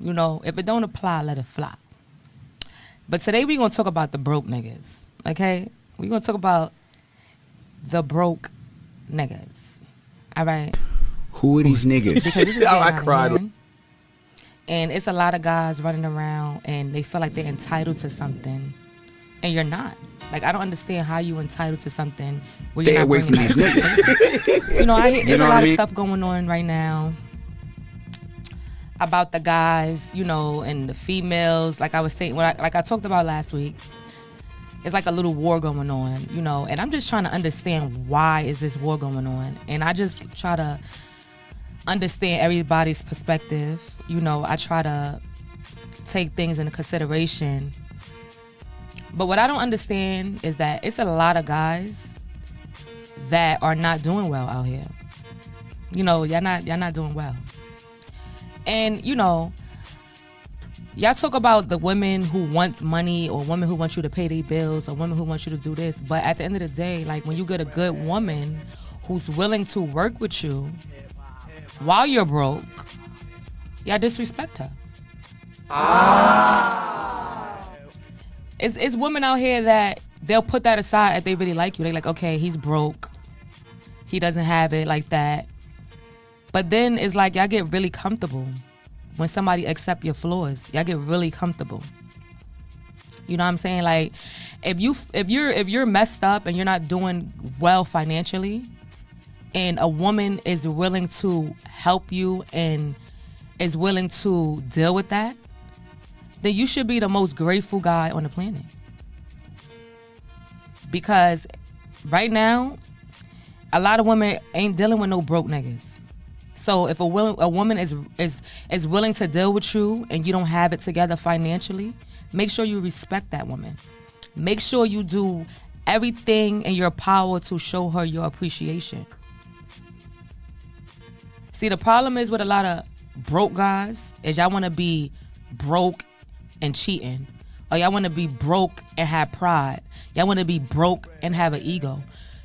You know, if it don't apply, let it fly. But today we gonna talk about the broke niggas. Okay, we gonna talk about the broke niggas. All right. Who are these niggas? Because this is getting I out of cried. hand. And it's a lot of guys running around and they feel like they're entitled to something, and you're not. Like, I don't understand how you entitled to something where you're Stay not away from bringing these that to the table. You know, I hear there's know a what lot I of mean? stuff going on right now about the guys, you know, and the females. Like I was saying, like I talked about last week, it's like a little war going on, you know. And I'm just trying to understand, why is this war going on? And I just try to understand everybody's perspective. You know, I try to take things into consideration. But what I don't understand is that it's a lot of guys that are not doing well out here. You know, y'all not doing well. And, you know, y'all talk about the women who want money, or women who want you to pay their bills, or women who want you to do this. But at the end of the day, like, when you get a good woman who's willing to work with you while you're broke, y'all disrespect her. It's women out here that they'll put that aside if they really like you. They're like, okay, he's broke. He doesn't have it like that. But then it's like y'all get really comfortable when somebody accept your flaws. Y'all get really comfortable. You know what I'm saying? Like, if you're messed up and you're not doing well financially, and a woman is willing to help you and is willing to deal with that, then you should be the most grateful guy on the planet. Because right now, a lot of women ain't dealing with no broke niggas. So if a woman is willing to deal with you and you don't have it together financially, make sure you respect that woman. Make sure you do everything in your power to show her your appreciation. See, the problem is with a lot of broke guys is y'all want to be broke and cheating, or y'all want to be broke and have pride. Y'all want to be broke and have an ego.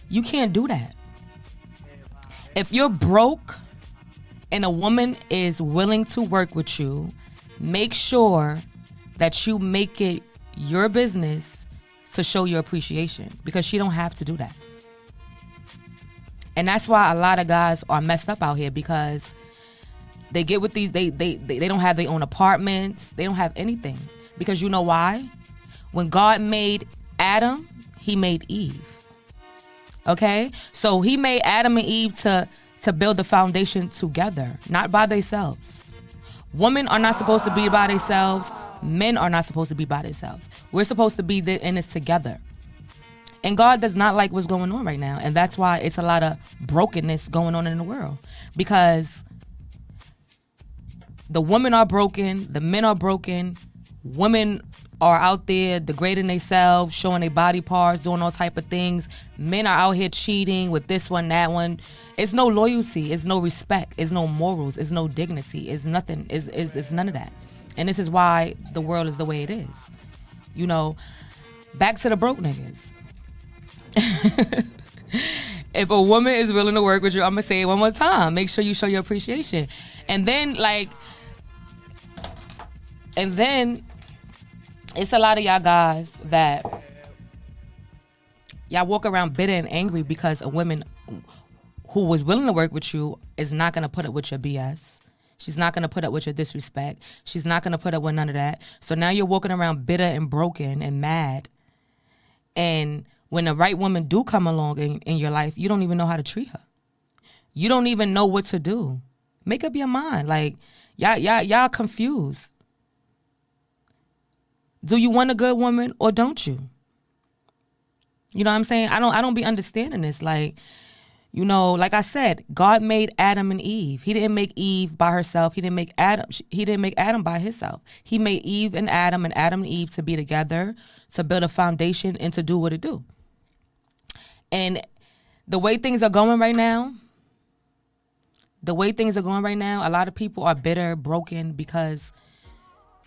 You can't do that. If you're broke and a woman is willing to work with you, make sure that you make it your business to show your appreciation, because she don't have to do that. And that's why a lot of guys are messed up out here, because they get with these, they don't have their own apartments, they don't have anything. Because you know why? When God made Adam, he made Eve. Okay? So he made Adam and Eve to build the foundation together, not by themselves. Women are not supposed to be by themselves. Men are not supposed to be by themselves. We're supposed to be in this together. And God does not like what's going on right now. And that's why it's a lot of brokenness going on in the world. Because the women are broken, the men are broken, women are out there degrading themselves, showing their body parts, doing all type of things. Men are out here cheating with this one, that one. It's no loyalty, it's no respect, it's no morals, it's no dignity, it's nothing, it's none of that. And this is why the world is the way it is. You know, back to the broke niggas. If a woman is willing to work with you, I'm gonna say it one more time, make sure you show your appreciation. And then it's a lot of y'all guys that y'all walk around bitter and angry because a woman who was willing to work with you is not gonna put up with your BS. She's not gonna put up with your disrespect. She's not gonna put up with none of that. So now you're walking around bitter and broken and mad. And when the right woman do come along in your life, you don't even know how to treat her. You don't even know what to do. Make up your mind. Like, y'all confused. Do you want a good woman or don't you? You know what I'm saying? I don't be understanding this. Like, you know, like I said, God made Adam and Eve. He didn't make Eve by herself. He didn't make Adam by himself. He made Eve and Adam and Eve to be together, to build a foundation and to do what it do. And the way things are going right now, a lot of people are bitter, broken, because,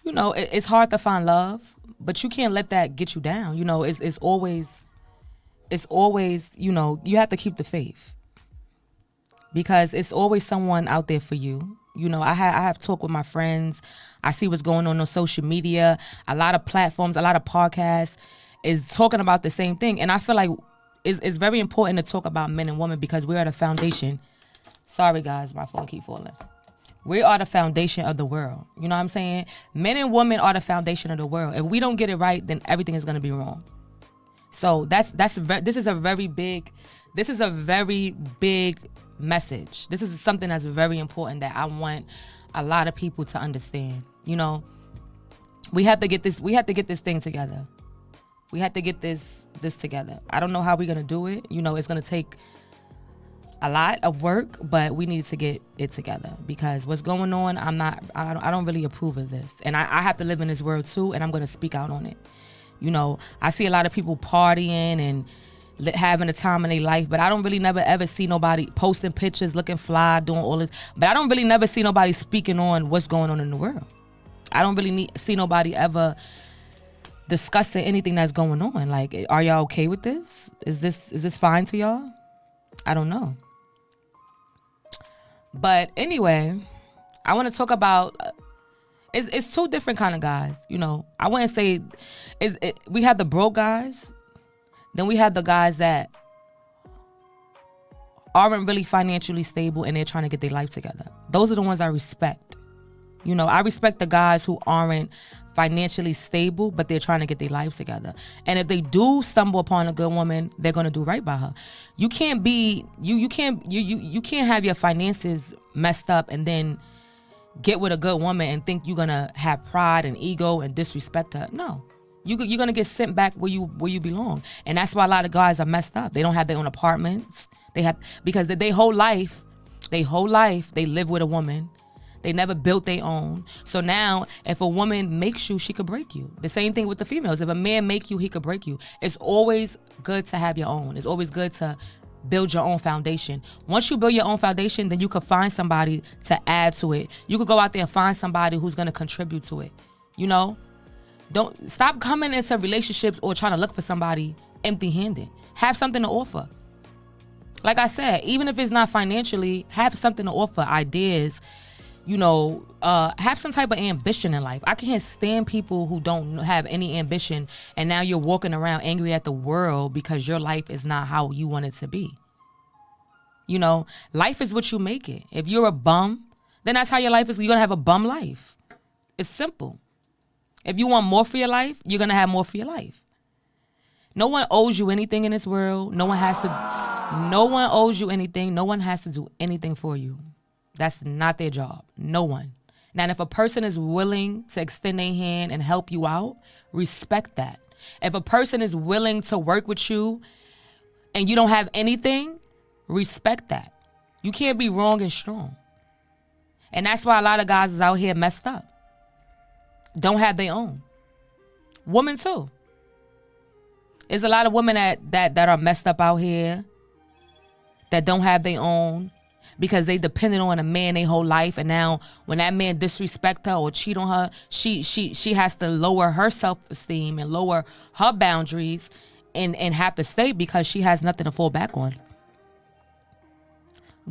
you know, it's hard to find love, but you can't let that get you down. You know, it's always, you know, you have to keep the faith, because it's always someone out there for you. You know, I have talked with my friends. I see what's going on social media. A lot of platforms, a lot of podcasts is talking about the same thing. And I feel like it's very important to talk about men and women because we are the foundation. Sorry, guys, my phone keep falling. We are the foundation of the world. You know what I'm saying? Men and women are the foundation of the world. If we don't get it right, then everything is going to be wrong. So this is a very big message. This is something that's very important that I want a lot of people to understand. You know, we have to get this thing together. We have to get this together. I don't know how we're going to do it. You know, it's going to take a lot of work, but we need to get it together because what's going on, I don't really approve of this. And I have to live in this world too, and I'm going to speak out on it. You know, I see a lot of people partying and having a time in their life, but I don't really never ever see nobody posting pictures, looking fly, doing all this. But I don't really never see nobody speaking on what's going on in the world. I don't really see nobody ever discussing anything that's going on. Like, are y'all okay with this? Is this fine to y'all? I don't know. But anyway, I want to talk about it's two different kind of guys. You know, I wouldn't say we have the broke guys, then we have the guys that aren't really financially stable and they're trying to get their life together. Those are the ones I respect. You know, I respect the guys who aren't financially stable, but they're trying to get their lives together. And if they do stumble upon a good woman, they're gonna do right by her. You can't be you can't have your finances messed up and then get with a good woman and think you're gonna have pride and ego and disrespect her. No, you're gonna get sent back where you belong. And that's why a lot of guys are messed up. They don't have their own apartments. Because their whole life they live with a woman. They never built their own. So now, if a woman makes you, she could break you. The same thing with the females. If a man make you, he could break you. It's always good to have your own. It's always good to build your own foundation. Once you build your own foundation, then you could find somebody to add to it. You could go out there and find somebody who's going to contribute to it. You know? Don't stop coming into relationships or trying to look for somebody empty-handed. Have something to offer. Like I said, even if it's not financially, have something to offer, ideas. You know, have some type of ambition in life. I can't stand people who don't have any ambition and now you're walking around angry at the world because your life is not how you want it to be. You know, life is what you make it. If you're a bum, then that's how your life is. You're going to have a bum life. It's simple. If you want more for your life, you're going to have more for your life. No one owes you anything in this world. No one owes you anything. No one has to do anything for you. That's not their job. No one. Now, if a person is willing to extend their hand and help you out, respect that. If a person is willing to work with you and you don't have anything, respect that. You can't be wrong and strong. And that's why a lot of guys is out here messed up. Don't have their own. Women too. There's a lot of women that are messed up out here that don't have their own. Because they depended on a man their whole life, and now when that man disrespect her or cheat on her, she has to lower her self-esteem and lower her boundaries and have to stay because she has nothing to fall back on.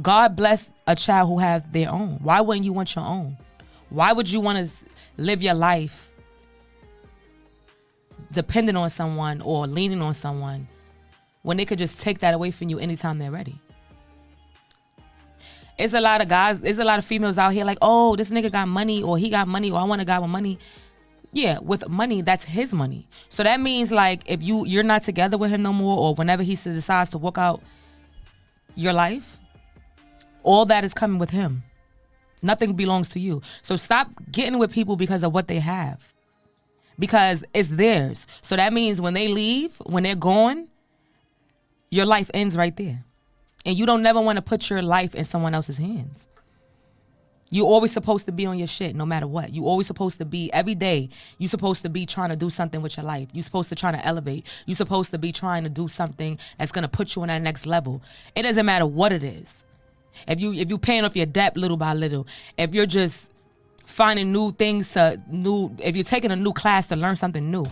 God bless a child who have their own. Why wouldn't you want your own? Why would you want to live your life depending on someone or leaning on someone when they could just take that away from you anytime they're ready? It's a lot of guys, there's a lot of females out here like, oh, this nigga got money or he got money or I want a guy with money. Yeah, with money, that's his money. So that means like if you're not together with him no more or whenever he decides to walk out your life, all that is coming with him. Nothing belongs to you. So stop getting with people because of what they have. Because it's theirs. So that means when they leave, when they're gone, your life ends right there. And you don't never want to put your life in someone else's hands. You're always supposed to be on your shit no matter what. You're always supposed to be, every day, you're supposed to be trying to do something with your life. You're supposed to try to elevate. You're supposed to be trying to do something that's going to put you on that next level. It doesn't matter what it is. If you paying off your debt little by little, if you're just finding new things if you're taking a new class to learn something new,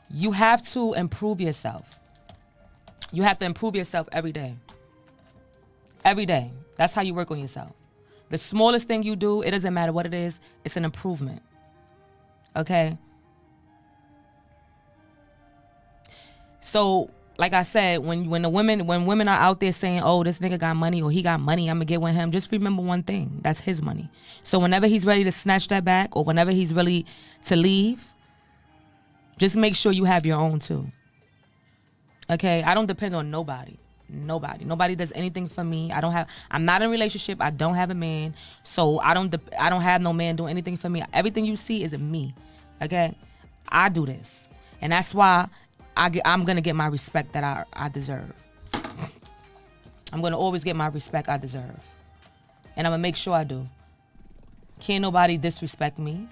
you have to improve yourself. You have to improve yourself every day. Every day. That's how you work on yourself. The smallest thing you do, it doesn't matter what it is, it's an improvement. Okay? So, like I said, when women are out there saying, oh, this nigga got money or he got money, I'm gonna get with him, just remember one thing. That's his money. So whenever he's ready to snatch that back or whenever he's ready to leave, just make sure you have your own too. Okay? I don't depend on nobody. Nobody does anything for me. I'm not in a relationship. I don't have a man. So I don't have no man doing anything for me. Everything you see is in me. Okay? I do this. And that's why I'm going to get my respect that I deserve. I'm going to always get my respect I deserve. And I'm going to make sure I do. Can't nobody disrespect me.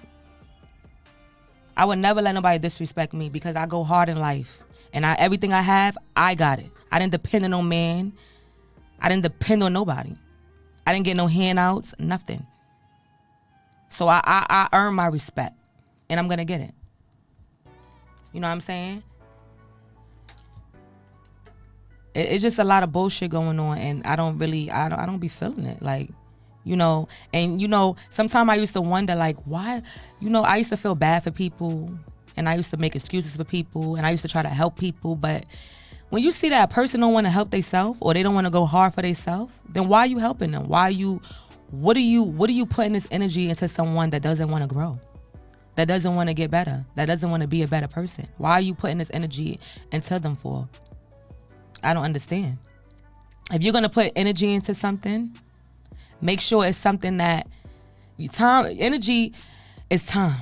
I would never let nobody disrespect me because I go hard in life. And everything I have, I got it. I didn't depend on no man. I didn't depend on nobody. I didn't get no handouts, nothing. So I earn my respect. And I'm going to get it. You know what I'm saying? It's just a lot of bullshit going on, and I don't be feeling it. Like, you know, and you know, sometimes I used to wonder, like, why, you know, I used to feel bad for people, and I used to make excuses for people, and I used to try to help people, but when you see that a person don't want to help themselves, or they don't want to go hard for themselves, then why are you helping them? What are you putting this energy into someone that doesn't want to grow? That doesn't want to get better? That doesn't want to be a better person? Why are you putting this energy into them for? I don't understand. If you're going to put energy into something, make sure it's something that energy is time.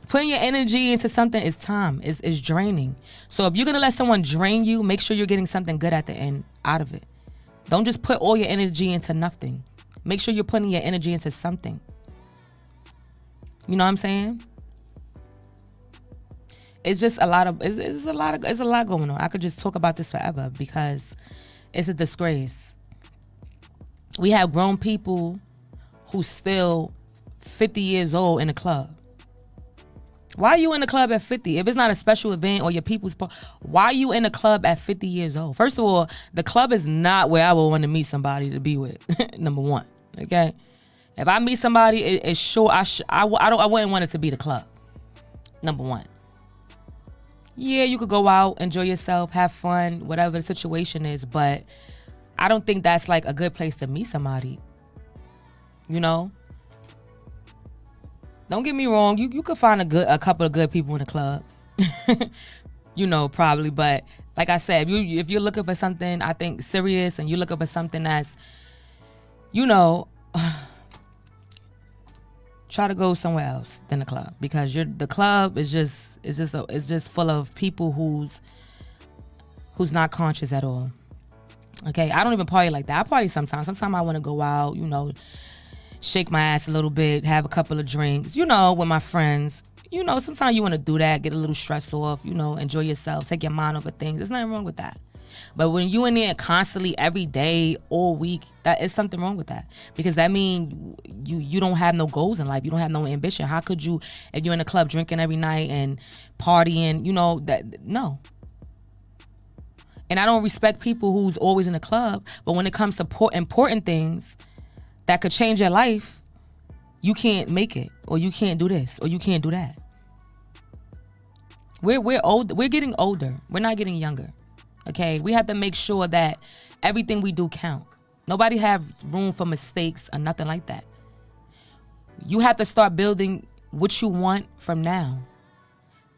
Putting your energy into something is time. Is draining. So if you're going to let someone drain you, make sure you're getting something good at the end out of it. Don't just put all your energy into nothing. Make sure you're putting your energy into something. You know what I'm saying? It's just a lot going on. I could just talk about this forever because it's a disgrace. We have grown people who's still 50 years old in a club. Why are you in the club at 50? If it's not a special event or your people's why are you in the club at 50 years old? First of all, the club is not where I would want to meet somebody to be with. Number one, okay? If I meet somebody, it's sure I wouldn't want it to be the club. Number one. Yeah, you could go out, enjoy yourself, have fun, whatever the situation is, but I don't think that's like a good place to meet somebody. You know? Don't get me wrong, you could find a couple of good people in the club. You know, probably, but like I said, if you're looking for something, I think, serious, and you're looking for something that's, you know, try to go somewhere else than the club, because the club is just full of people who's not conscious at all. Okay, I don't even party like that. I party sometimes. Sometimes I want to go out, you know, shake my ass a little bit, have a couple of drinks, you know, with my friends. You know, sometimes you want to do that, get a little stress off, you know, enjoy yourself, take your mind off of things. There's nothing wrong with that. But when you in there constantly every day, all week, that is something wrong with that. Because that means you don't have no goals in life. You don't have no ambition. How could you, if you're in the club drinking every night and partying, you know, no. And I don't respect people who's always in the club, but when it comes to important things that could change your life, you can't make it, or you can't do this, or you can't do that. We're old. We're getting older. We're not getting younger. Okay, we have to make sure that everything we do count. Nobody have room for mistakes or nothing like that. You have to start building what you want from now.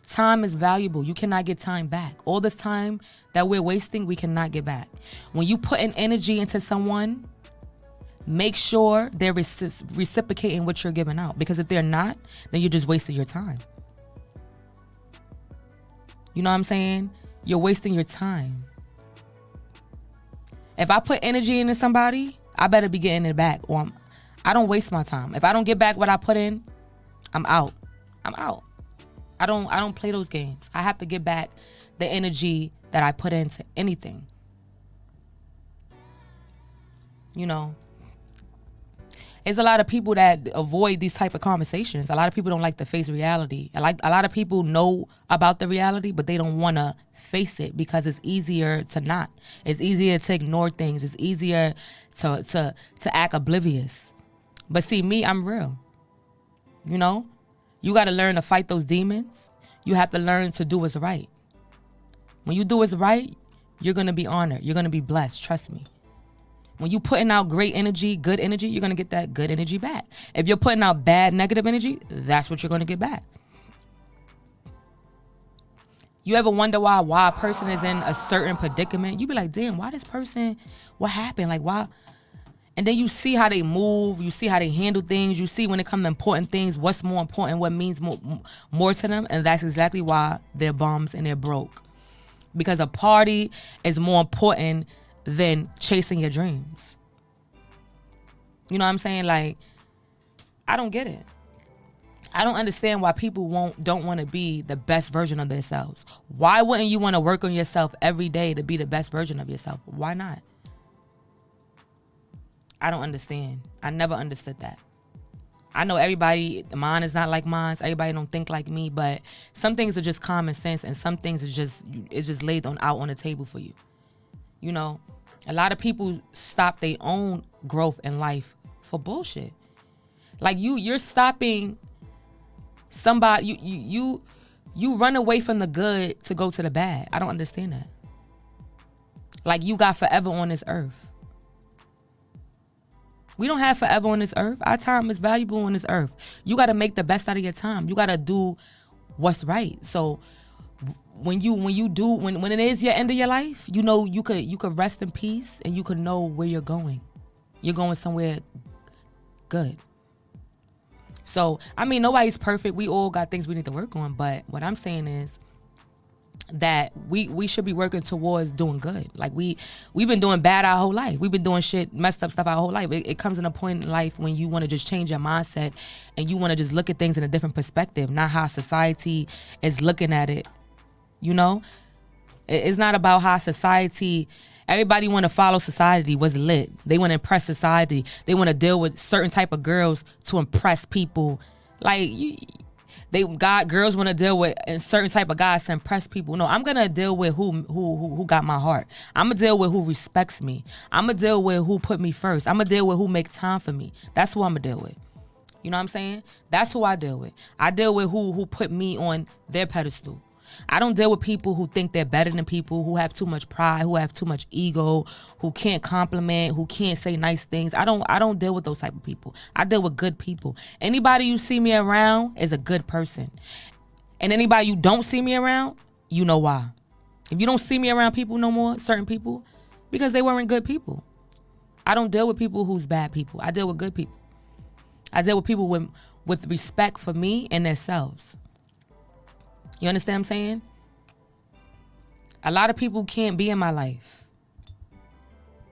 Time is valuable. You cannot get time back. All this time that we're wasting, we cannot get back. When you put an energy into someone, make sure they're reciprocating what you're giving out. Because if they're not, then you're just wasting your time. You know what I'm saying? You're wasting your time. If I put energy into somebody, I better be getting it back. Or I don't waste my time. If I don't get back what I put in, I'm out. I'm out. I don't play those games. I have to get back the energy that I put into anything. You know, there's a lot of people that avoid these type of conversations. A lot of people don't like to face reality. A lot of people know about the reality, but they don't want to face it because it's easier to not. It's easier to ignore things. It's easier to act oblivious. But see, me, I'm real. You know, you got to learn to fight those demons. You have to learn to do what's right. When you do what's right, you're going to be honored. You're going to be blessed. Trust me. When you putting out great energy, good energy, you're going to get that good energy back. If you're putting out bad, negative energy, that's what you're going to get back. You ever wonder why a person is in a certain predicament? You be like, damn, why this person, what happened? Like, why? And then you see how they move. You see how they handle things. You see when it comes to important things, what's more important, what means more to them. And that's exactly why they're bums and they're broke. Because a party is more important than chasing your dreams. You know what I'm saying? Like, I don't get it. I don't understand why people don't want to be the best version of themselves. Why wouldn't you want to work on yourself every day to be the best version of yourself? Why not? I don't understand. I never understood that. I know everybody, mine is not like mine. Everybody don't think like me, but some things are just common sense, and some things it's just laid out on the table for you. You know, a lot of people stop their own growth in life for bullshit. Like you're stopping somebody. You run away from the good to go to the bad. I don't understand that. Like you got forever on this earth. We don't have forever on this earth. Our time is valuable on this earth. You got to make the best out of your time. You got to do what's right. So when it is your end of your life, you know, you could rest in peace and you could know where you're going. You're going somewhere good. So, I mean, nobody's perfect. We all got things we need to work on. But what I'm saying is that we should be working towards doing good. Like we've been doing bad our whole life. We've been doing shit, messed up stuff our whole life. It comes in a point in life when you want to just change your mindset and you want to just look at things in a different perspective, not how society is looking at it. You know, it's not about how society. Everybody want to follow society. What's lit? They want to impress society. They want to deal with certain type of girls to impress people. Like girls want to deal with a certain type of guys to impress people. No, I'm gonna deal with who got my heart. I'm gonna deal with who respects me. I'm gonna deal with who put me first. I'm gonna deal with who make time for me. That's who I'm gonna deal with. You know what I'm saying? That's who I deal with. I deal with who put me on their pedestal. I don't deal with people who think they're better than people, who have too much pride, who have too much ego, who can't compliment, who can't say nice things. I don't deal with those type of people. I deal with good people. Anybody you see me around is a good person. And anybody you don't see me around, you know why. If you don't see me around people no more, certain people, because they weren't good people. I don't deal with people who's bad people. I deal with good people. I deal with people with respect for me and themselves. You understand what I'm saying? A lot of people can't be in my life.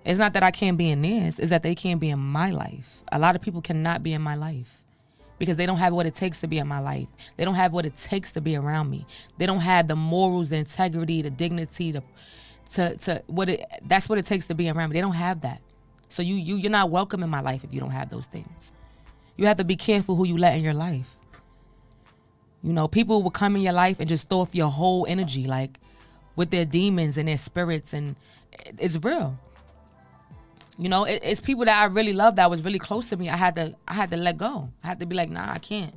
It's not that I can't be in theirs. It's that they can't be in my life. A lot of people cannot be in my life because they don't have what it takes to be in my life. They don't have what it takes to be around me. They don't have the morals, the integrity, the dignity, that's what it takes to be around me. They don't have that. So you're not welcome in my life if you don't have those things. You have to be careful who you let in your life. You know, people will come in your life and just throw off your whole energy, like with their demons and their spirits, and it's real. You know, it's people that I really love that was really close to me. I had to let go. I had to be like, nah, I can't.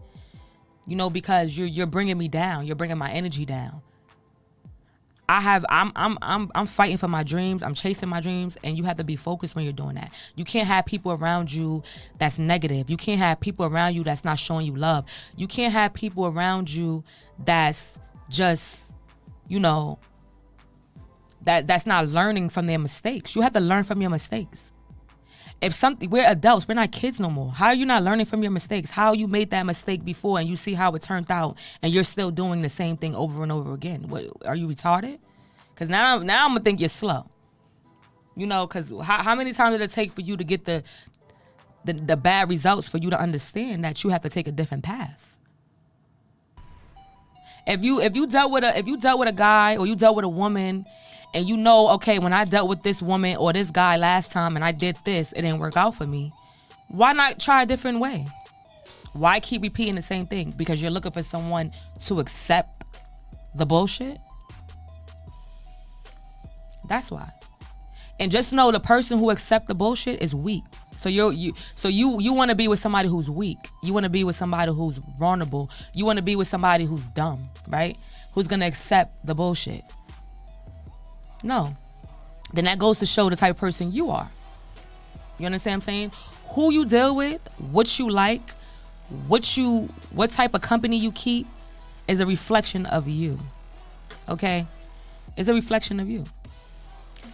You know, because you're bringing me down. You're bringing my energy down. I'm fighting for my dreams. I'm chasing my dreams, and you have to be focused when you're doing that. You can't have people around you that's negative. You can't have people around you that's not showing you love. You can't have people around you that's just, you know, that's not learning from their mistakes. You have to learn from your mistakes. We're adults, we're not kids no more. How are you not learning from your mistakes? How you made that mistake before and you see how it turned out and you're still doing the same thing over and over again? What, are you retarded? Because now I'm gonna think you're slow. You know, because how many times did it take for you to get the bad results for you to understand that you have to take a different path? If you dealt with a guy or you dealt with a woman, and you know, okay, when I dealt with this woman or this guy last time and I did this, it didn't work out for me. Why not try a different way? Why keep repeating the same thing? Because you're looking for someone to accept the bullshit? That's why. And just know the person who accepts the bullshit is weak. So you want to be with somebody who's weak. You want to be with somebody who's vulnerable. You want to be with somebody who's dumb, right? Who's gonna accept the bullshit. No. Then that goes to show the type of person you are. You understand what I'm saying? Who you deal with, what you like, what type of company you keep is a reflection of you. Okay? It's a reflection of you.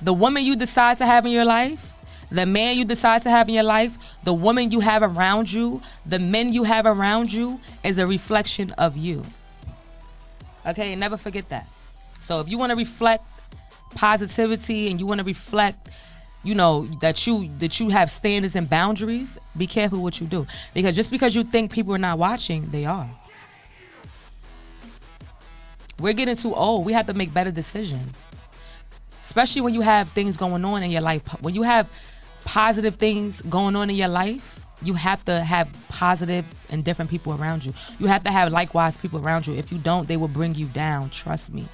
The woman you decide to have in your life, the man you decide to have in your life, the woman you have around you, the men you have around you is a reflection of you. Okay? And never forget that. So if you want to reflect positivity and you want to reflect, that you have standards and boundaries, be careful what you do. Because just because you think people are not watching, they are. We're getting too old. We have to make better decisions. Especially when you have things going on in your life. When you have positive things going on in your life, you have to have positive and different people around you. You have to have likewise people around you. If you don't, they will bring you down. Trust me.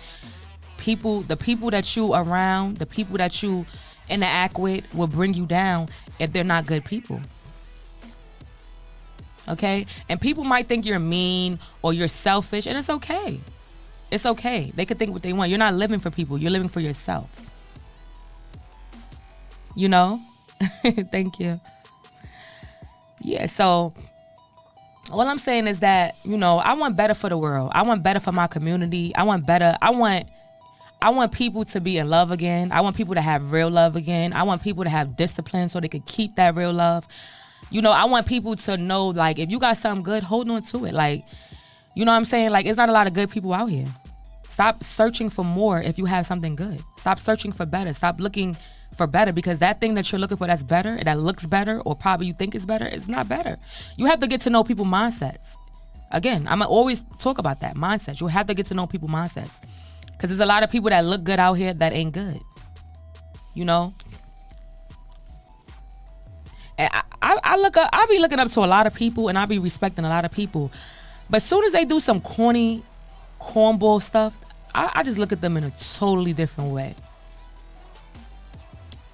The people that you around, the people that you interact with will bring you down if they're not good people. Okay? And people might think you're mean or you're selfish, and it's okay. It's okay. They can think what they want. You're not living for people. You're living for yourself. Thank you. Yeah, so all I'm saying is that, I want better for the world. I want better for my community. I want better. I want people to be in love again. I want people to have real love again. I want people to have discipline so they could keep that real love. I want people to know, like, if you got something good, hold on to it. Like, you know what I'm saying? Like, it's not a lot of good people out here. Stop searching for more if you have something good. Stop searching for better. Stop looking for better, because that thing that you're looking for that's better, that looks better, or probably you think is better, is not better. You have to get to know people's mindsets. Again, I'm going to always talk about that, mindsets. You have to get to know people's mindsets. Because there's a lot of people that look good out here that ain't good. And I be looking up to a lot of people, and I be respecting a lot of people. But as soon as they do some cornball stuff, I just look at them in a totally different way.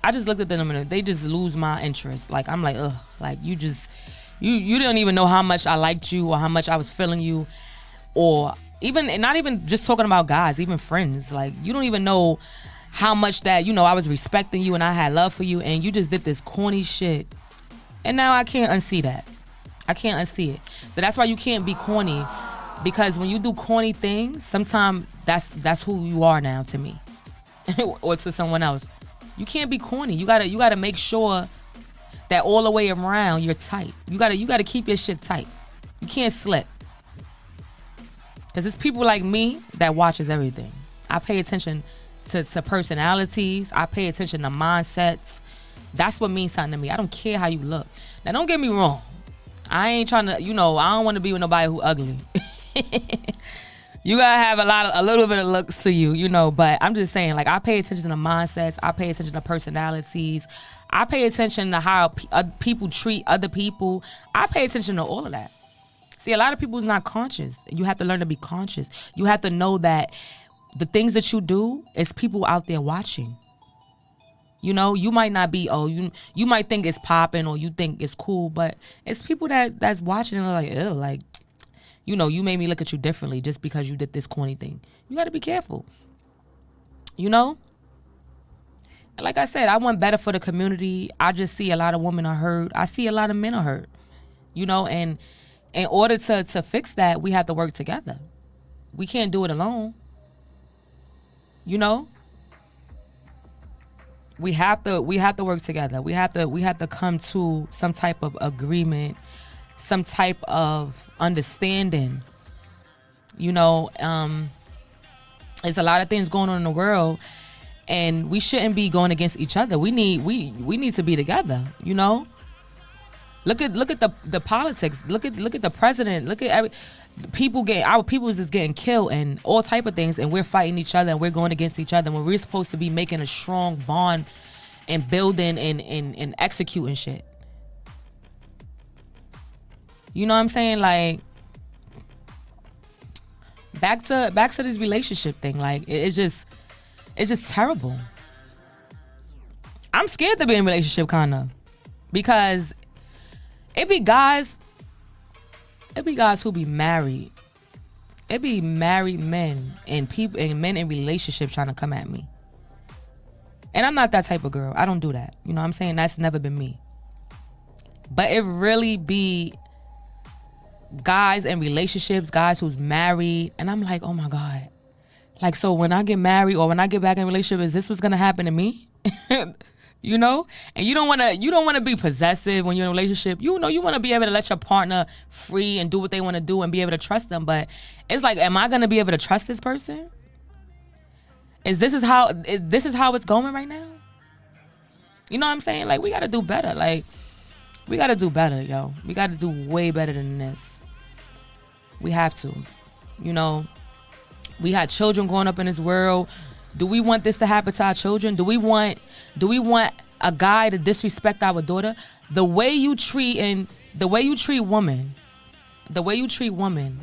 I just looked at them and they just lose my interest. Like, I'm like, ugh, like you didn't even know how much I liked you or how much I was feeling you, or even, and not even just talking about guys, even friends. Like, you don't even know how much that, I was respecting you and I had love for you, and you just did this corny shit. And now I can't unsee that. I can't unsee it. So that's why you can't be corny, because when you do corny things, sometimes that's who you are now to me or to someone else. You can't be corny. You gotta make sure that all the way around you're tight. You gotta keep your shit tight. You can't slip. Because it's people like me that watches everything. I pay attention to personalities. I pay attention to mindsets. That's what means something to me. I don't care how you look. Now, don't get me wrong. I ain't trying to, I don't want to be with nobody who ugly. You gotta have a little bit of looks to you, but I'm just saying, like, I pay attention to mindsets. I pay attention to personalities. I pay attention to how people treat other people. I pay attention to all of that. See, a lot of people is not conscious. You have to learn to be conscious. You have to know that the things that you do is people out there watching. You might not be, you might think it's popping or you think it's cool, but it's people that's watching and they're like, ew, like, you made me look at you differently just because you did this corny thing. You got to be careful. And like I said, I want better for the community. I just see a lot of women are hurt. I see a lot of men are hurt. And in order to fix that, we have to work together. We can't do it alone. We have to work together. We have to come to some type of agreement, some type of understanding. There's a lot of things going on in the world, and we shouldn't be going against each other. We need to be together. Look at the politics. Look at the president. Look at our people is just getting killed and all type of things, and we're fighting each other and we're going against each other when we're supposed to be making a strong bond and building and executing shit. You know what I'm saying? Like, back to this relationship thing. Like, it's just terrible. I'm scared to be in a relationship, kind of. Because it be guys who be married. It be married men and people and men in relationships trying to come at me. And I'm not that type of girl. I don't do that. You know what I'm saying? That's never been me. But it really be guys in relationships, guys who's married, and I'm like, oh my God. Like, so when I get married or when I get back in a relationship, is this what's gonna happen to me? You know? And you don't wanna be possessive when you're in a relationship. You know, you wanna be able to let your partner free and do what they wanna do and be able to trust them. But it's like, am I gonna be able to trust this person? This is how it's going right now? You know what I'm saying? Like, we gotta do better. Like, we gotta do better, yo. We gotta do way better than this. We have to. You know, we had children growing up in this world. Do we want this to happen to our children? Do we want a guy to disrespect our daughter? The way you treat women,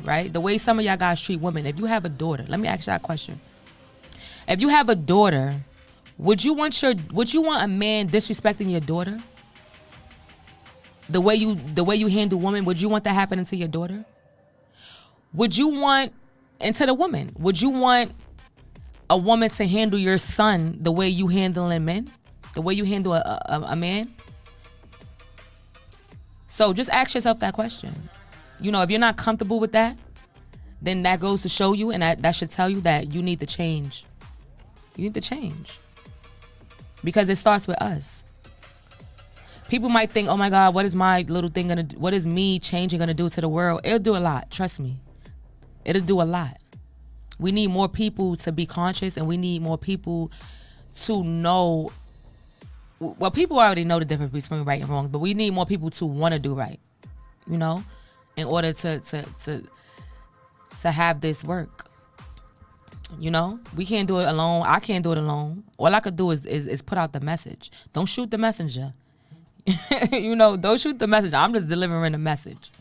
right? The way some of y'all guys treat women. If you have a daughter, let me ask you that question. If you have a daughter, would you want a man disrespecting your daughter? The way you handle women, would you want that happening to your daughter? Would you want, and to the woman, would you want a woman to handle your son the way you handling men? The way you handle a man? So just ask yourself that question. You know, if you're not comfortable with that, then that goes to show you, and that should tell you that you need to change. You need to change. Because it starts with us. People might think, oh my God, what is my little thing gonna do? What is me changing gonna do to the world? It'll do a lot, trust me. It'll do a lot. We need more people to be conscious, and we need more people to know. Well, people already know the difference between right and wrong, but we need more people to want to do right, you know, in order to have this work. You know, we can't do it alone. I can't do it alone. All I could do is put out the message. Don't shoot the messenger. You know, don't shoot the message. I'm just delivering the message.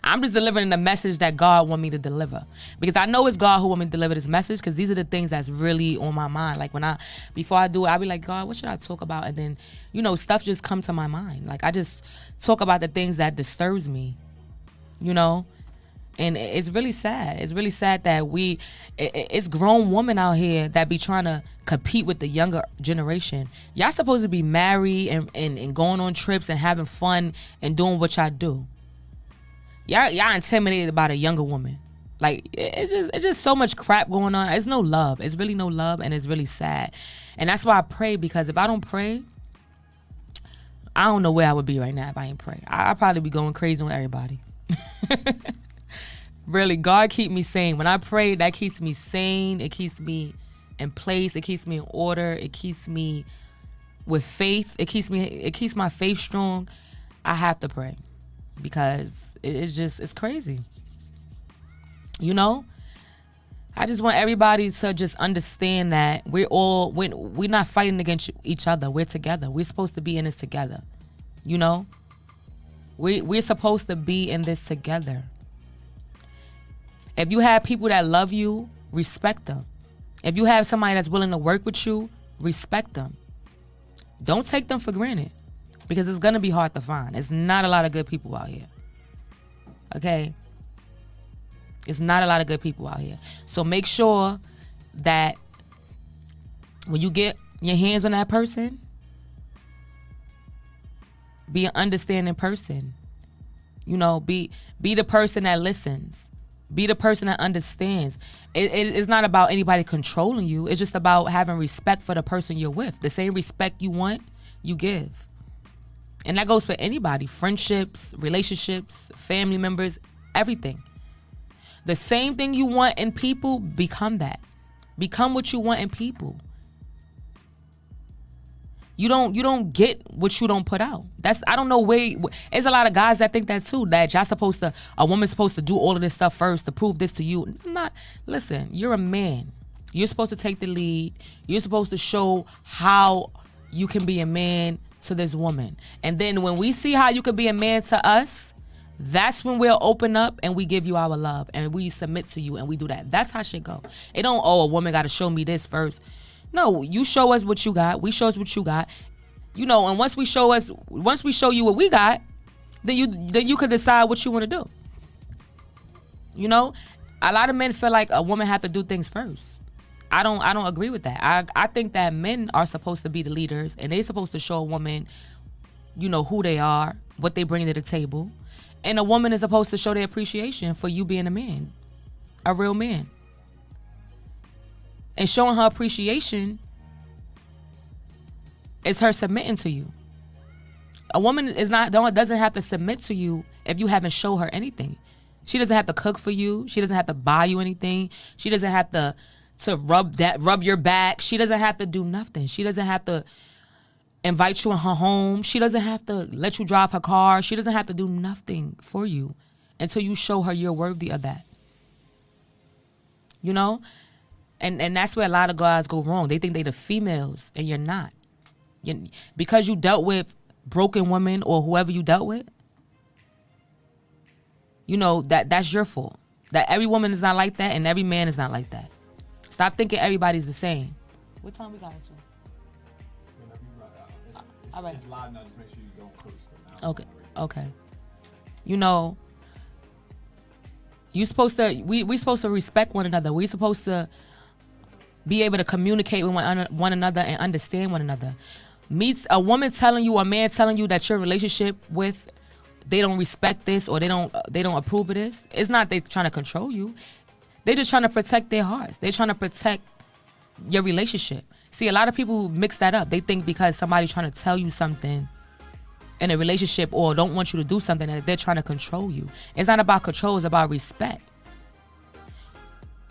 I'm just delivering the message that God want me to deliver. Because I know it's God who want me to deliver this message, because these are the things that's really on my mind. Like before I do it, I'll be like, God, what should I talk about? And then, you know, stuff just come to my mind. Like, I just talk about the things that disturbs me, you know? And it's really sad. It's really sad that it's grown women out here that be trying to compete with the younger generation. Y'all supposed to be married and going on trips and having fun and doing what y'all do. Y'all intimidated by a younger woman. Like, it's just so much crap going on. It's no love. It's really no love, and it's really sad. And that's why I pray, because if I don't pray, I don't know where I would be right now if I ain't pray. I'd probably be going crazy on everybody. Really, God keep me sane. When I pray, that keeps me sane. It keeps me in place. It keeps me in order. It keeps me with faith. It keeps my faith strong. I have to pray, because it's crazy. You know? I just want everybody to just understand that we're not fighting against each other. We're together. We're supposed to be in this together. You know? We're supposed to be in this together. If you have people that love you, respect them. If you have somebody that's willing to work with you, respect them. Don't take them for granted, because it's going to be hard to find. It's not a lot of good people out here. Okay? It's not a lot of good people out here. So make sure that when you get your hands on that person, be an understanding person. You know, be the person that listens. Be the person that understands. It's not about anybody controlling you. It's just about having respect for the person you're with. The same respect you want, you give. And that goes for anybody. Friendships, relationships, family members, everything. The same thing you want in people, become that. Become what you want in people. You don't get what you don't put out. I don't know where. There's a lot of guys that think that too. That a woman's supposed to do all of this stuff first to prove this to you. Listen, you're a man. You're supposed to take the lead. You're supposed to show how you can be a man to this woman. And then when we see how you can be a man to us, that's when we'll open up and we give you our love and we submit to you and we do that. That's how shit go. It don't, a woman got to show me this first. No, you show us what you got. We show us what you got. And once we show you what we got, then you could decide what you want to do. A lot of men feel like a woman have to do things first. I don't agree with that. I think that men are supposed to be the leaders, and they're supposed to show a woman, who they are, what they bring to the table. And a woman is supposed to show their appreciation for you being a man, a real man. And showing her appreciation is her submitting to you. A woman doesn't have to submit to you if you haven't shown her anything. She doesn't have to cook for you. She doesn't have to buy you anything. She doesn't have to rub your back. She doesn't have to do nothing. She doesn't have to invite you in her home. She doesn't have to let you drive her car. She doesn't have to do nothing for you until you show her you're worthy of that. And that's where a lot of guys go wrong. They think they the females, and you're not. Because you dealt with broken women or whoever you dealt with, that's your fault. That every woman is not like that, and every man is not like that. Stop thinking everybody's the same. What time we got into? All right. It's loud now. Just make sure you don't curse. Okay. You supposed to. We supposed to respect one another. We supposed to be able to communicate with one another and understand one another. A woman telling you, or a man telling you that your relationship with, they don't respect this or they don't approve of this. It's not they trying to control you. They're just trying to protect their hearts. They're trying to protect your relationship. See, a lot of people mix that up. They think because somebody's trying to tell you something in a relationship or don't want you to do something, that they're trying to control you. It's not about control. It's about respect.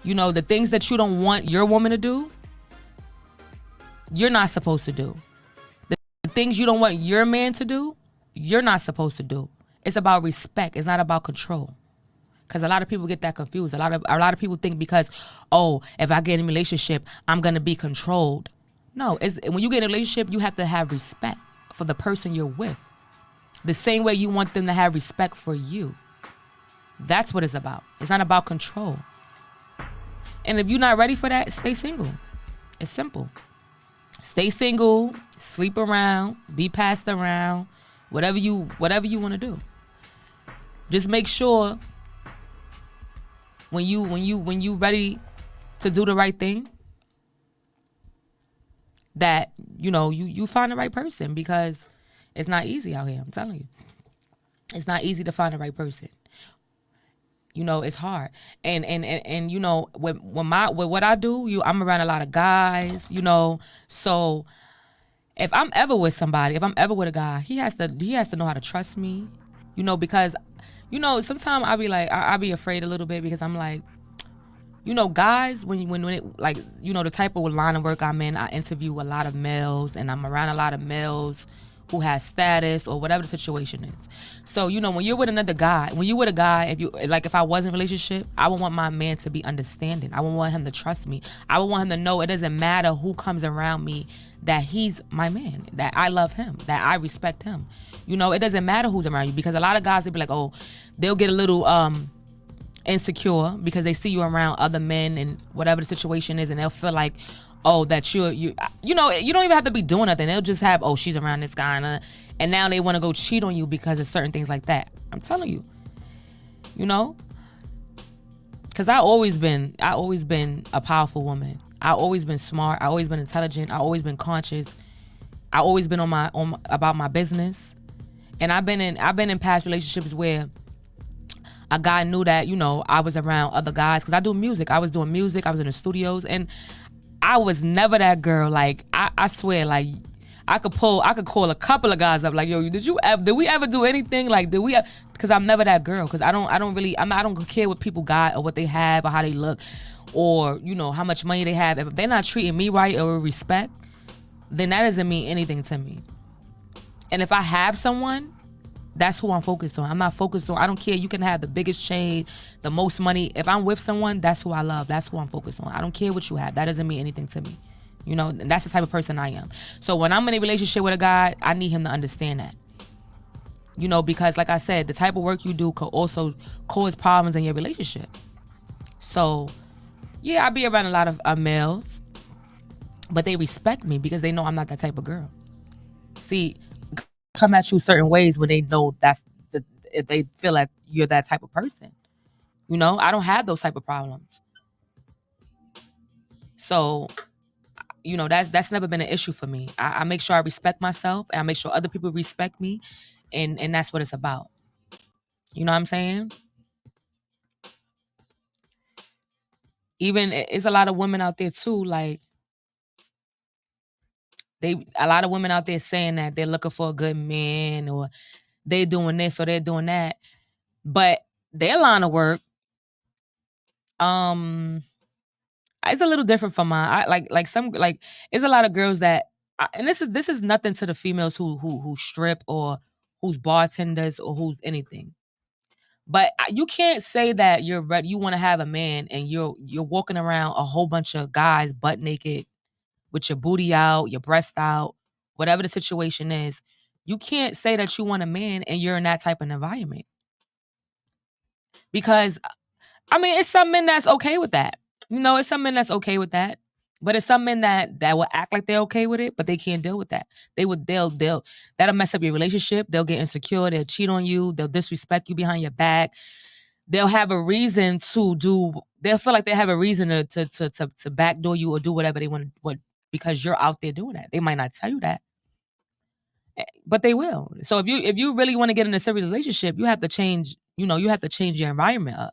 The things that you don't want your woman to do, you're not supposed to do. The things you don't want your man to do, you're not supposed to do. It's about respect. It's not about control. Because a lot of people get that confused. A lot of people think because, if I get in a relationship, I'm going to be controlled. No, when you get in a relationship, you have to have respect for the person you're with. The same way you want them to have respect for you. That's what it's about. It's not about control. And if you're not ready for that, stay single. It's simple. Stay single, sleep around, be passed around, whatever you want to do. Just make sure when you ready to do the right thing, that you find the right person, because it's not easy out here. I'm telling you, it's not easy to find the right person. It's hard. And with what I do, I'm around a lot of guys. So if I'm ever with somebody, if I'm ever with a guy, he has to know how to trust me. Because sometimes I be like, I be afraid a little bit, because I'm like, guys, when it, like, the type of line of work I'm in, I interview a lot of males, and I'm around a lot of males who has status or whatever the situation is. So, when you're with another guy, if I was in a relationship, I would want my man to be understanding. I would want him to trust me. I would want him to know it doesn't matter who comes around me, that he's my man, that I love him, that I respect him. It doesn't matter who's around you, because a lot of guys, they be like, they'll get a little insecure because they see you around other men and whatever the situation is, and they'll feel like, that you don't even have to be doing nothing. They'll just have, she's around this guy, and now they want to go cheat on you because of certain things like that. I'm telling you, because I always been a powerful woman. I always been smart. I always been intelligent. I always been conscious. I always been about my business. And I've been in past relationships where a guy knew that, I was around other guys, because I do music. I was doing music. I was in the studios, and I was never that girl. Like, I swear, like, I could call a couple of guys up, like, yo, did we ever do anything? Like, because I'm never that girl, because I don't care what people got or what they have or how they look or, how much money they have. If they're not treating me right or with respect, then that doesn't mean anything to me. And if I have someone, that's who I'm focused on. I'm not focused on, I don't care. You can have the biggest chain, the most money. If I'm with someone, that's who I love. That's who I'm focused on. I don't care what you have. That doesn't mean anything to me. And that's the type of person I am. So when I'm in a relationship with a guy, I need him to understand that. Because like I said, the type of work you do could also cause problems in your relationship. So, yeah, I be around a lot of males, but they respect me because they know I'm not that type of girl. see, come at you certain ways when they know if they feel like you're that type of person. You know, I don't have those type of problems. So, you know, that's never been an issue for me. I make sure I respect myself, and I make sure other people respect me, and that's what it's about. You know what I'm saying? Even it's a lot of women out there too, like a lot of women out there saying that they're looking for a good man, or they're doing this or they're doing that. But their line of work, um, it's a little different from mine. I like some like it's a lot of girls that, and this is nothing to the females who strip or who's bartenders or who's anything. But you can't say that you're ready. You want to have a man, and you're walking around a whole bunch of guys butt naked with your booty out, your breast out, whatever the situation is. You can't say that you want a man and you're in that type of environment, because I mean, it's some men that's okay with that. You know, it's some men that's okay with that. But it's some men that will act like they're okay with it, but they can't deal with that. They'll that'll mess up your relationship. They'll get insecure. They'll cheat on you. They'll disrespect you behind your back. They'll have a reason to do. They'll feel like they have a reason to backdoor you or do whatever they want because you're out there doing that. They might not tell you that, but they will. So if you really want to get in a serious relationship, you have to change. You know, you have to change your environment up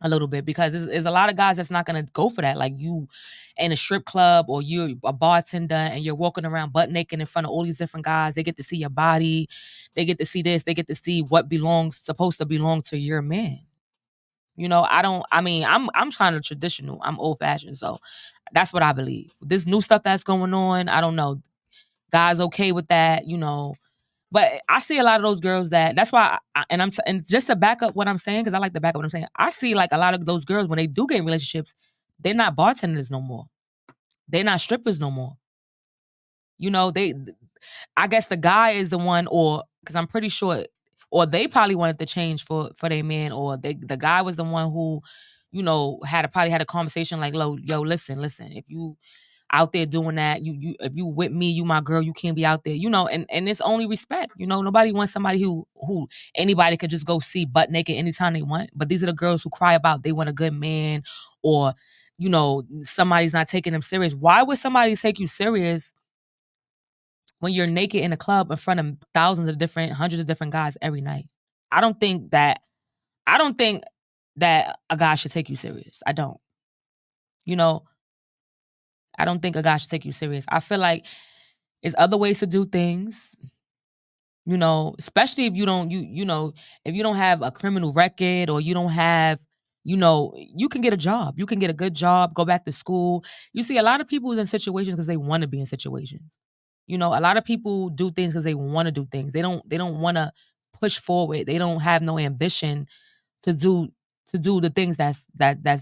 a little bit, because there's a lot of guys that's not gonna go for that. Like, you in a strip club or you're a bartender and you're walking around butt naked in front of all these different guys. They get to see your body, they get to see this, they get to see what supposed to belong to your man. You know, I'm trying to traditional. I'm old fashioned. So that's what I believe. This new stuff that's going on, I don't know. Guys okay with that, you know. But I see a lot of those girls that's why, and just to back up what I'm saying, because I like to back up what I'm saying. I see like a lot of those girls when they do get in relationships, they're not bartenders no more. They're not strippers no more. You know, I guess the guy is the one, or because I'm pretty sure, or they probably wanted to change for their man, or the guy was the one who, you know, probably had a conversation like, yo, listen, if you out there doing that, you if you with me, you my girl, you can't be out there, you know, and it's only respect. You know, nobody wants somebody who anybody could just go see butt naked anytime they want. But these are the girls who cry about they want a good man, or, you know, somebody's not taking them serious. Why would somebody take you serious when you're naked in a club in front of hundreds of different guys every night? I don't think that I don't think that a guy should take you serious. I don't. You know, I don't think a guy should take you serious. I feel like there's other ways to do things, you know, especially if you know, if you don't have a criminal record, or you don't have, you know, you can get a job. You can get a good job, go back to school. You see a lot of people who's in situations because they want to be in situations. You know, a lot of people do things because they want to do things. They don't want to push forward. They don't have no ambition to do the things that's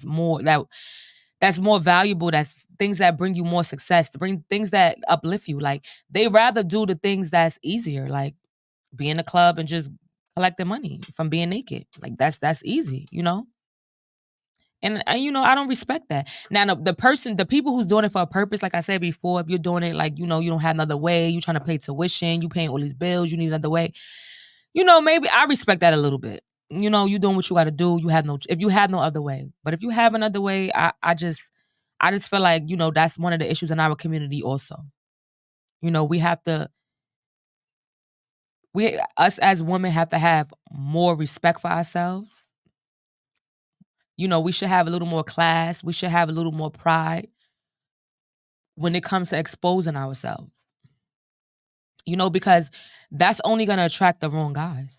more valuable, that's things that bring you more success, to bring things that uplift you. Like, they rather do the things that's easier, like be in a club and just collecting money from being naked. Like, that's easy, you know? And you know, I don't respect that. Now, the people who's doing it for a purpose, like I said before, if you're doing it like, you know, you don't have another way, you trying to pay tuition, you paying all these bills, you need another way. You know, maybe I respect that a little bit. You know, you doing what you got to do. If you have no other way. But if you have another way, I just feel like, you know, that's one of the issues in our community also. You know, us as women have to have more respect for ourselves. You know, we should have a little more class. We should have a little more pride when it comes to exposing ourselves. You know, because that's only going to attract the wrong guys.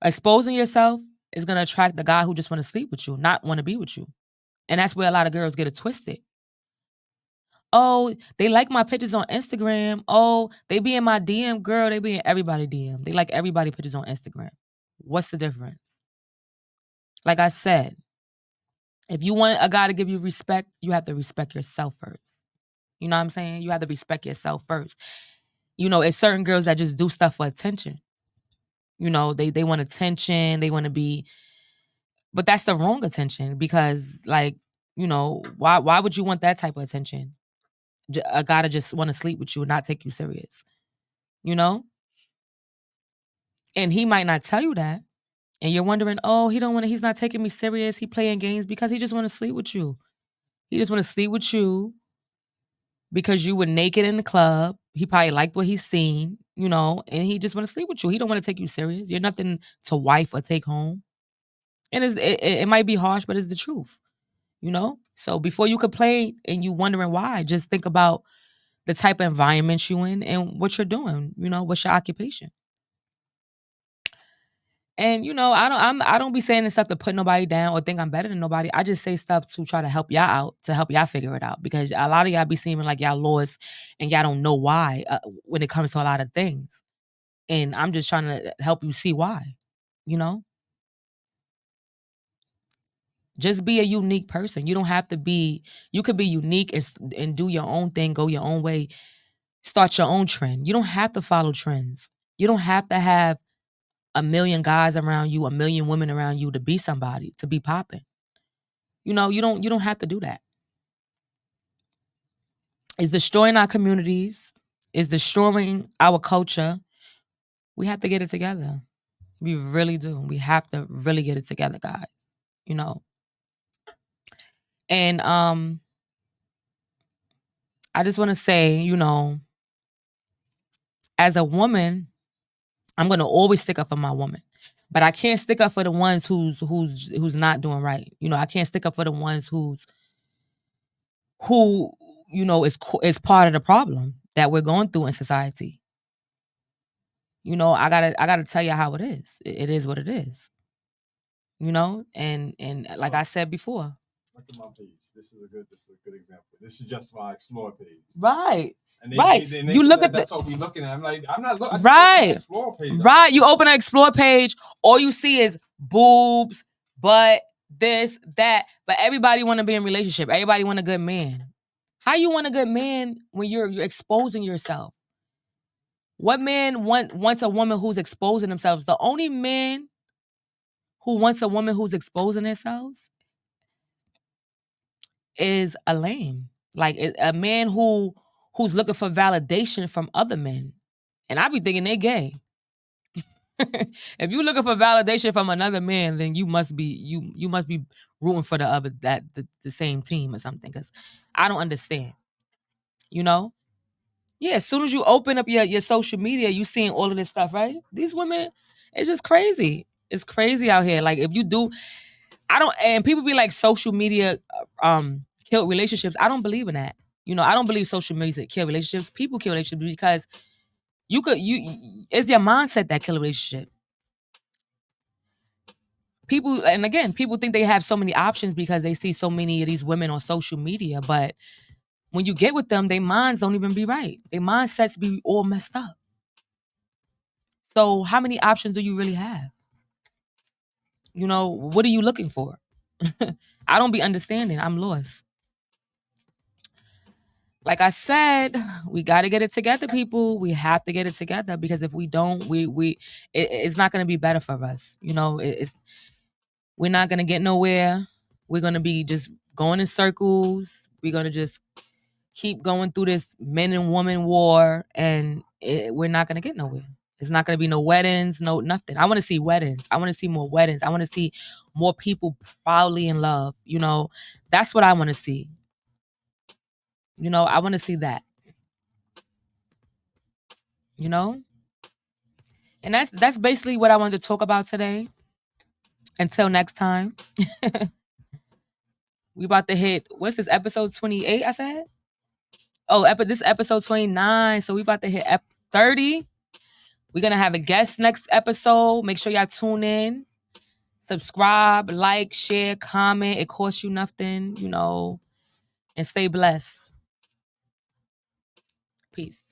Exposing yourself is going to attract the guy who just want to sleep with you, not want to be with you. And that's where a lot of girls get it twisted. Oh, they like my pictures on Instagram. Oh, they be in my DM. Girl, they be in everybody DM. They like everybody pictures on Instagram. What's the difference? Like I said, if you want a guy to give you respect, you have to respect yourself first. You know what I'm saying? You have to respect yourself first. You know, it's certain girls that just do stuff for attention. You know, they want attention. They want to be, but that's the wrong attention, because, like, you know, why would you want that type of attention? a guy to just want to sleep with you and not take you serious, you know? And he might not tell you that. And you're wondering, oh, he's not taking me serious. He playing games because he just want to sleep with you. He just want to sleep with you because you were naked in the club. He probably liked what he's seen, and he just want to sleep with you. He don't want to take you serious. You're nothing to wife or take home. And it might be harsh, but it's the truth, So before you complain and you wondering why, just think about the type of environment you in and what you're doing, what's your occupation. And I don't be saying this stuff to put nobody down or think I'm better than nobody. I just say stuff to try to help y'all out, to help y'all figure it out, because a lot of y'all be seeming like y'all lost and y'all don't know why when it comes to a lot of things. And I'm just trying to help you see why. Just be a unique person. You don't have to be. You could be unique and do your own thing, go your own way, start your own trend. You don't have to follow trends. You don't have to have a million guys around you, a million women around you to be somebody, to be popping. You don't have to do that. It's destroying our communities. It's destroying our culture. We have to get it together. We really do. We have to really get it together, guys. And I just want to say, as a woman, I'm gonna always stick up for my woman. But I can't stick up for the ones who's not doing right. I can't stick up for the ones who is part of the problem that we're going through in society. I gotta tell you how it is. It is what it is. And like I said before. Look at my page. This is a good example. This is just my Explore page. Right. Right. You look at that's what we looking at. I'm like, I'm not looking. Right. Explore page. Right. You open an Explore page, all you see is boobs, butt, this, that. But everybody want to be in a relationship. Everybody want a good man. How you want a good man when you're exposing yourself? What man wants a woman who's exposing themselves? The only man who wants a woman who's exposing themselves is a lame. Like a man who's looking for validation from other men. And I be thinking they gay. If you're looking for validation from another man, then you must be you must be rooting for the same team or something. Because I don't understand. Yeah, as soon as you open up your social media, you seeing all of this stuff, right? These women, it's just crazy. It's crazy out here. Like if you do, and people be like social media killed relationships. I don't believe in that. I don't believe social media kill relationships. People kill relationships because it's your mindset that kill a relationship. People, and again, people think they have so many options because they see so many of these women on social media, but when you get with them, their minds don't even be right. Their mindsets be all messed up. So how many options do you really have? What are you looking for? I don't be understanding. I'm lost. Like I said, we got to get it together, people. We have to get it together because if we don't, it's not going to be better for us. We're not going to get nowhere. We're going to be just going in circles. We're going to just keep going through this men and woman war, and we're not going to get nowhere. It's not going to be no weddings, no nothing. I want to see weddings. I want to see more weddings. I want to see more people proudly in love. That's what I want to see. I want to see that. And that's basically what I wanted to talk about today. Until next time. We about to hit, what's this, episode 28, I said? Oh, this episode 29. So we about to hit 30. We're going to have a guest next episode. Make sure y'all tune in. Subscribe, like, share, comment. It costs you nothing, and stay blessed. Peace.